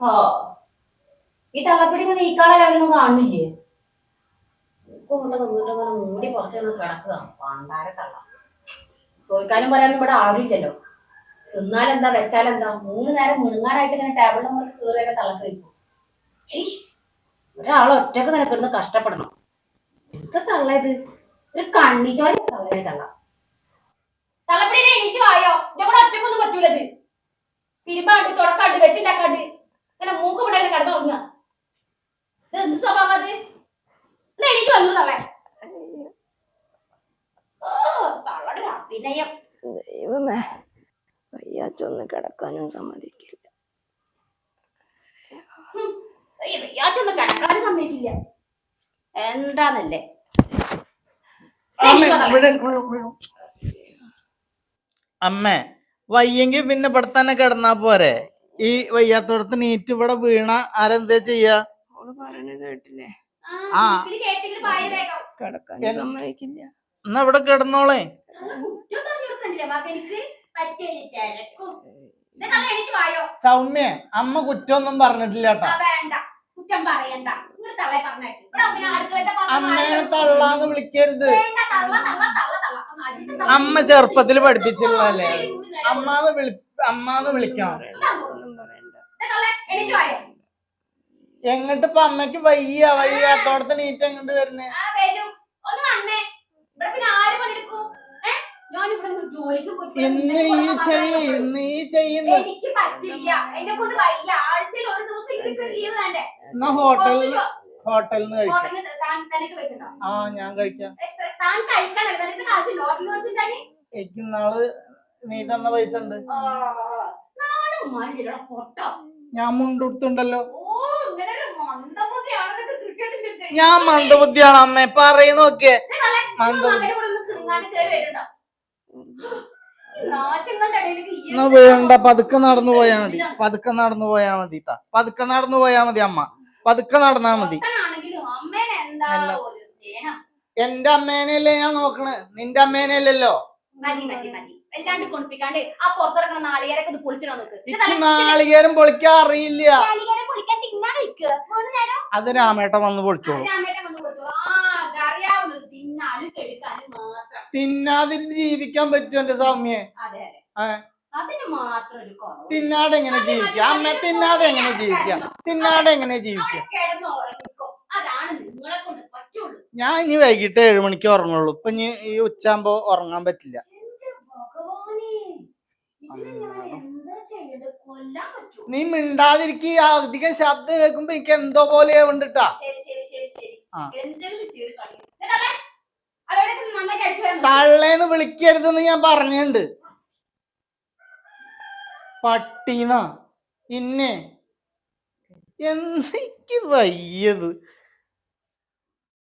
ഓ ഈ തള്ളപ്പിടി നീക്കാളെ ലെവലൊന്നും കാണുന്നില്ലേ? മൂടി കുറച്ചൊന്ന് കിടക്കുക പണ്ടാര തള്ള. ചോദിക്കാനും പറയാനും ഇവിടെ ആരുമില്ലല്ലോ. തിന്നാലെന്താ വെച്ചാലെന്താ 3 നേരം മുഴുങ്ങാനായിട്ട് ഇങ്ങനെ ടേബിളിൽ നമ്മൾ കയറിയൊക്കെ തള്ളക്ക് വയ്ക്കും. ഒരാൾ ഒറ്റക്ക് നിനക്കിടുന്ന് കഷ്ടപ്പെടണം. എന്ത് തള്ളത്? ഒരു കണ്ണിച്ചോര തള്ളേ തള്ള. തള്ളപ്പിടി എണീച്ച് വായോ, ഇവിടെ ഒറ്റക്കൊന്നും പറ്റൂലത്. തിരുമ്പാണ്ട് തുടക്കാണ്ട് വെച്ചുണ്ടാക്കാണ്ട് ഇങ്ങനെ മൂക്ക് പിള്ളേരെ കിടന്നുറങ്ങുക. ഇത് എന്ത് സ്വഭാവം അത്? എണീറ്റ് വന്നു തള്ളേ. തള്ളയുടെ അഭിനയം. ദൈവമേ, വയ്യാച്ചൊന്ന് കിടക്കാനും സമ്മതിക്കില്ല. വയ്യാച്ചൊന്ന് കിടക്കാനും സമ്മതിക്കില്ല. എന്താന്നല്ലേ അമ്മേ, വയ്യെങ്കിൽ പിന്നെ ഇവിടെ തന്നെ കിടന്നാ പോരെ? ഈ വയ്യാത്തോടത്ത് നീറ്റ് ഇവിടെ വീണ ആരെന്താ ചെയ്യാ? അവള് പറയുന്നത് കേട്ടില്ലേ? കിടക്കാൻ സമ്മതിക്കില്ല. എന്നാ ഇവിടെ കിടന്നോളേ. സൗമ്യ, അമ്മ കുറ്റൊന്നും പറഞ്ഞിട്ടില്ല കേട്ടോ. അമ്മേനെ തള്ളാന്ന് വിളിക്കരുത്. അമ്മ ചെറുപ്പത്തിൽ പഠിപ്പിച്ചിട്ടുള്ളതല്ലേ. അമ്മാന്ന് വിളിക്കണം. എങ്ങോട്ട് ഇപ്പൊ അമ്മക്ക് വയ്യാത്തോടത്ത് നീറ്റ് എങ്ങോട്ട് വരുന്നേ? ഇന്ന് ഈ ചെയ്യുന്നു. എന്നാ ഹോട്ടലിൽ നിന്ന് കഴിക്കാം. ആ, ഞാൻ കഴിക്കാം. എനിക്ക് ഇന്നാള് നീ തന്ന പൈസ ഉണ്ട്. ഞാൻ മുണ്ടുടുത്തുണ്ടല്ലോ. ഞാൻ മന്ദബുദ്ധിയാണ് അമ്മ പറയുന്നൊക്കെ. വേണ്ട, പതുക്കെ നടന്നു പോയാ മതി. പതുക്കെ നടന്നു പോയാ മതി ട്ടാ. പതുക്കെ നടന്നു പോയാ മതി അമ്മ. പതുക്കെ നടന്നാ മതി. എന്റെ അമ്മേനെയല്ലേ ഞാൻ നോക്കണേ, നിന്റെ അമ്മേനെയല്ലല്ലോ. നാളികേരം പൊളിക്കാൻ അറിയില്ല. അത് രാമേട്ടൻ വന്ന് പൊളിച്ചോളൂ. തിന്നാതിന് ജീവിക്കാൻ പറ്റും എന്റെ സൗമ്യെ? തിന്നാടെ എങ്ങനെ ജീവിക്കാം അമ്മ? തിന്നാതെ എങ്ങനെ ജീവിക്കാം? തിന്നാടെ എങ്ങനെ ജീവിക്കാം? ഞാൻ ഇനി വൈകിട്ട് 7 മണിക്ക് ഉറങ്ങുള്ളൂ. ഇപ്പൊ ഇനി ഈ ഉച്ചാകുമ്പോ ഉറങ്ങാൻ പറ്റില്ല. നീ മിണ്ടാതിരിക്കുക. അധികം ശബ്ദം കേൾക്കുമ്പോ എനിക്ക് എന്തോ പോലെ ഉണ്ടിട്ടാ. തള്ളേന്ന് വിളിക്കരുതെന്ന് ഞാൻ പറഞ്ഞിട്ടുണ്ട്. പട്ടീന ഇന്നെ എനിക്ക് വയ്യത്.